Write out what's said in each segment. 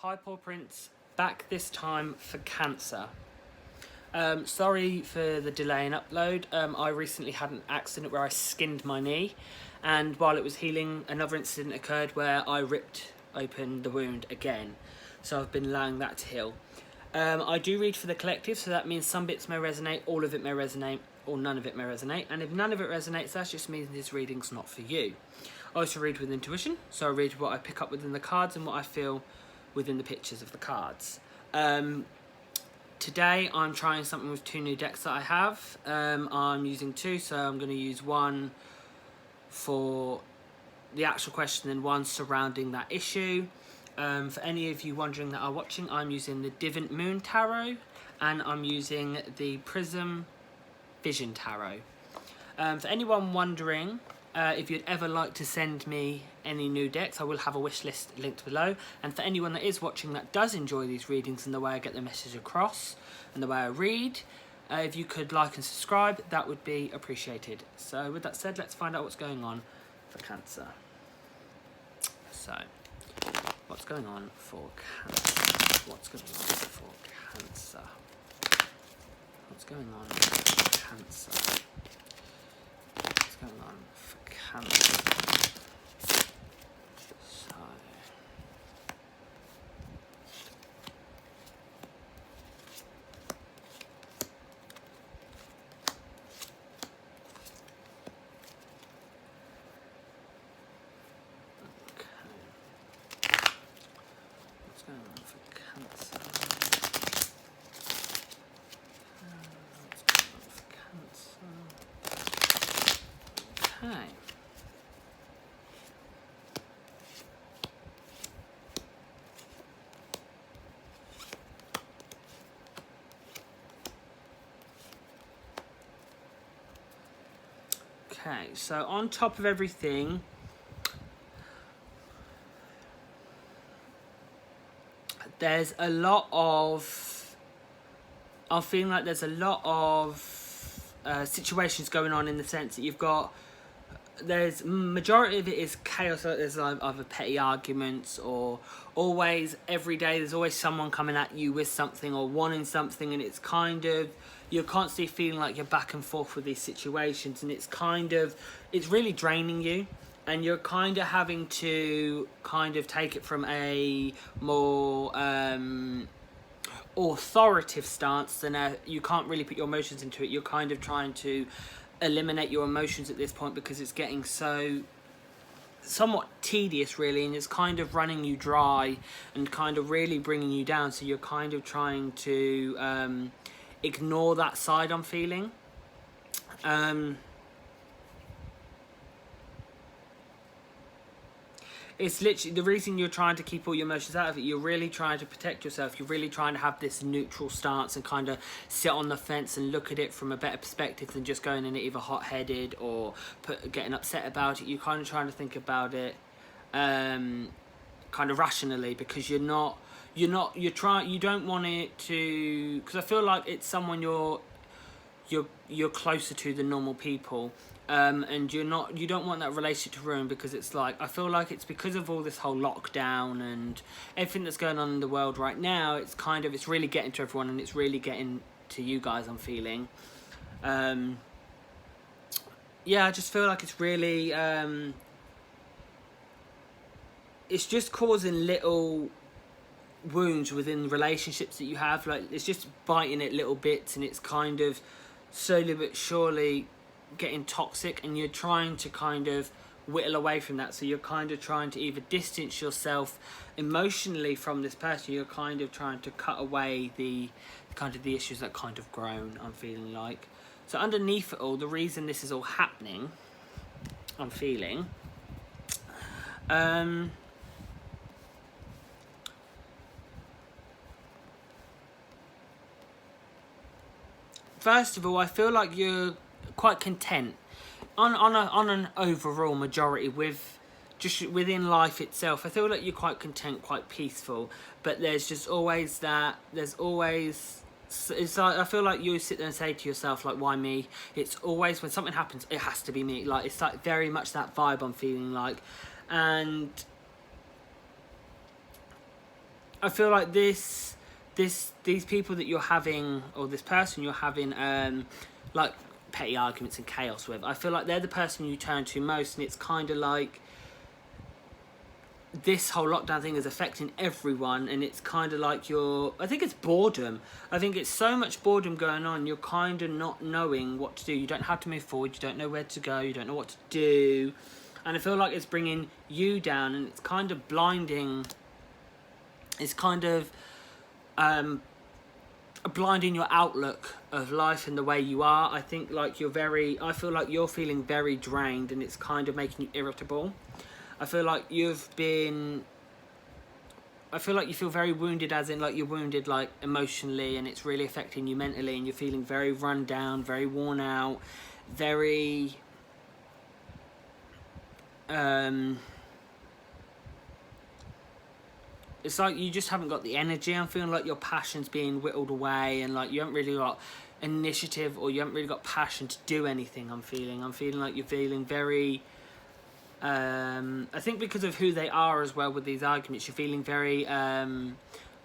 Hi Paw Prince, back this time for cancer. Sorry for the delay in upload. I recently had an accident where I skinned my knee, and while it was healing, another incident occurred where I ripped open the wound again. So I've been allowing that to heal. I do read for the collective, so that means some bits may resonate, all of it may resonate, or none of it may resonate. And if none of it resonates, that just means this reading's not for you. I also read with intuition, so I read what I pick up within the cards and what I feel within the pictures of the cards. Today I'm trying something with two new decks that I have. I'm using two, so I'm going to use one for the actual question and one surrounding that issue. For any of you wondering that are watching, I'm using the Divant Moon Tarot and I'm using the Prism Vision Tarot. For anyone wondering if you'd ever like to send me any new decks, I will have a wish list linked below. And for anyone that is watching that does enjoy these readings and the way I get the message across and the way I read, if you could like and subscribe, that would be appreciated. So with that said, let's find out what's going on for Cancer. So, what's going on for Cancer? What's going on for Cancer? What's going on for Cancer? What's going on for Cancer? So, what's going on for Cancer? What's going on for Cancer? Okay. Okay, so on top of everything, there's a lot of, I'm feeling like there's a lot of situations going on in the sense that you've got, there's majority of it is chaos, like there's either petty arguments or always, every day, there's always someone coming at you with something or wanting something, and it's kind of, you're constantly feeling like you're back and forth with these situations, and it's kind of, it's really draining you, and you're kind of having to kind of take it from a more authoritative stance than you can't really put your emotions into it. You're kind of trying to eliminate your emotions at this point because it's getting so somewhat tedious really, and it's kind of running you dry and kind of really bringing you down, so you're kind of trying to ignore that side I'm feeling. It's literally the reason you're trying to keep all your emotions out of it. You're really trying to protect yourself. You're really trying to have this neutral stance and kind of sit on the fence and look at it from a better perspective than just going in it either hot-headed or getting upset about it. You're kind of trying to think about it kind of rationally, because you don't want it to, because I feel like it's someone you're closer to than normal people. And you don't want that relationship to ruin, because it's like, I feel like it's because of all this whole lockdown and everything that's going on in the world right now, it's kind of, it's really getting to everyone, and it's really getting to you guys, I'm feeling. Yeah, I just feel like it's really, it's just causing little wounds within relationships that you have. Like, it's just biting at little bits, and it's kind of slowly but surely getting toxic, and you're trying to kind of whittle away from that. So you're kind of trying to either distance yourself emotionally from this person, you're kind of trying to cut away the kind of the issues that kind of grown, I'm feeling like. So underneath it all, the reason this is all happening, I'm feeling, first of all, I feel like you're quite content on an overall majority with just within life itself. I feel like you're quite content, quite peaceful, but there's just always that, there's always, it's like, I feel like you sit there and say to yourself, like, why me? It's always when something happens, it has to be me. Like, it's like very much that vibe I'm feeling like. And I feel like these people that you're having, or this person you're having, like petty arguments and chaos with, I feel like they're the person you turn to most, and it's kind of like this whole lockdown thing is affecting everyone, and it's kind of like I think it's boredom. I think it's so much boredom going on, you're kind of not knowing what to do. You don't know how to move forward, you don't know where to go, you don't know what to do, and I feel like it's bringing you down, and it's kind of blinding. It's kind of blinding your outlook of life and the way you are. I think like I feel like you're feeling very drained, and it's kind of making you irritable. I feel like you feel very wounded, as in like you're wounded like emotionally, and it's really affecting you mentally, and you're feeling very run down, very worn out, very it's like you just haven't got the energy. I'm feeling like your passion's being whittled away, and like you haven't really got initiative, or you haven't really got passion to do anything. I'm feeling like you're feeling very I think because of who they are as well with these arguments, you're feeling very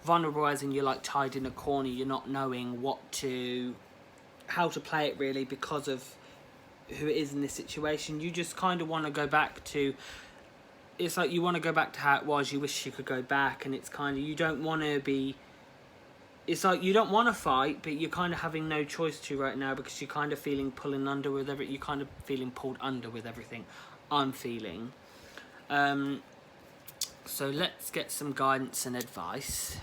vulnerable, as in you're like tied in a corner. You're not knowing how to play it really, because of who it is in this situation. You just kind of want to go back to, it's like you want to go back to how it was. You wish you could go back, and it's kind of, you don't want to be, it's like you don't want to fight, but you're kind of having no choice to right now, because you're kind of feeling pulled under with everything I'm feeling. So let's get some guidance and advice.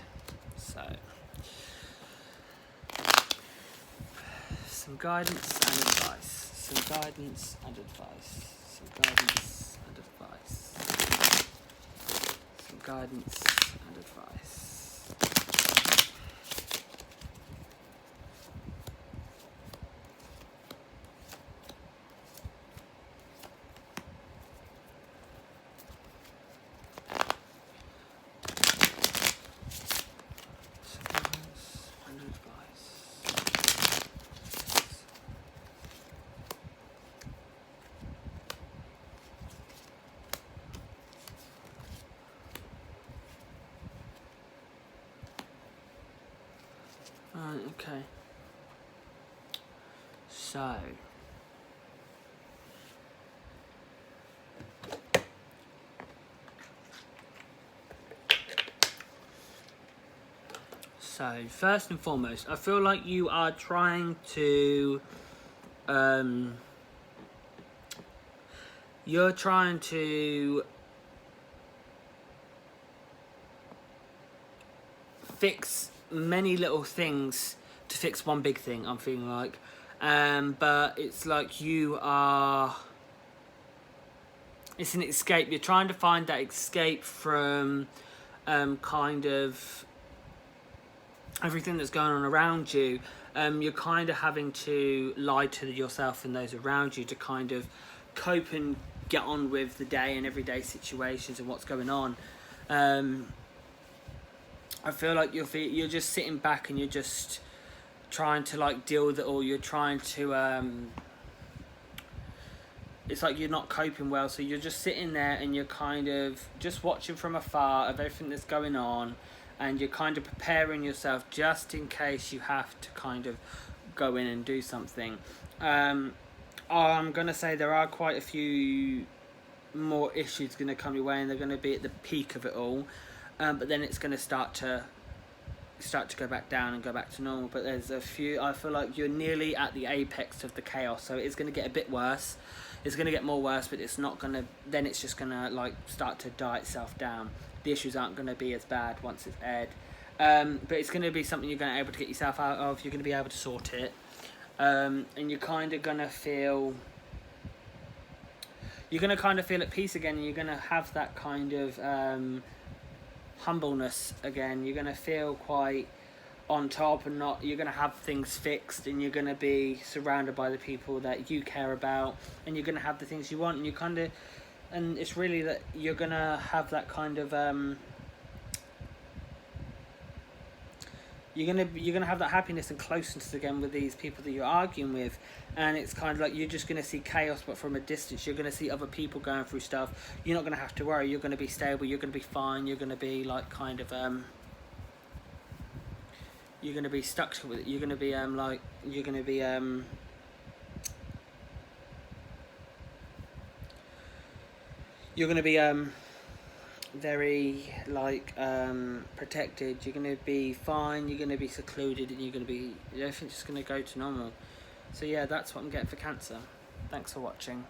Some guidance and advice. Some guidance and advice. Some guidance and advice. Some guidance and advice. Okay. So first and foremost, I feel like you are trying to fix many little things to fix one big thing, I'm feeling like. But it's like it's an escape. You're trying to find that escape from kind of everything that's going on around you. You're kind of having to lie to yourself and those around you to kind of cope and get on with the day and everyday situations and what's going on. I feel like you're just sitting back, and you're just trying to like deal with it all. You're trying to it's like you're not coping well, so you're just sitting there, and you're kind of just watching from afar of everything that's going on, and you're kind of preparing yourself just in case you have to kind of go in and do something. I'm going to say there are quite a few more issues going to come your way, and they're going to be at the peak of it all. But then it's going to start to go back down and go back to normal. But there's a few, I feel like you're nearly at the apex of the chaos, so it's going to get a bit worse. It's going to get more worse, but it's not going to, then it's just going to like start to die itself down. The issues aren't going to be as bad once it's aired. But it's going to be something you're going to be able to get yourself out of. You're going to be able to sort it. And you're kind of going to feel, at peace again, and you're going to have that kind of humbleness again. You're going to feel quite on top, and you're going to have things fixed, and you're going to be surrounded by the people that you care about, and you're going to have the things you want, and it's really that you're going to have that kind of you're gonna have that happiness and closeness again with these people that you're arguing with, and it's kind of like you're just gonna see chaos, but from a distance. You're gonna see other people going through stuff. You're not gonna have to worry. You're gonna be stable. You're gonna be fine. You're gonna be like kind of you're gonna be stuck with it. You're gonna be very protected. You're gonna be fine. You're gonna be secluded, and everything's just gonna go to normal. So yeah, that's what I'm getting for Cancer. Thanks for watching.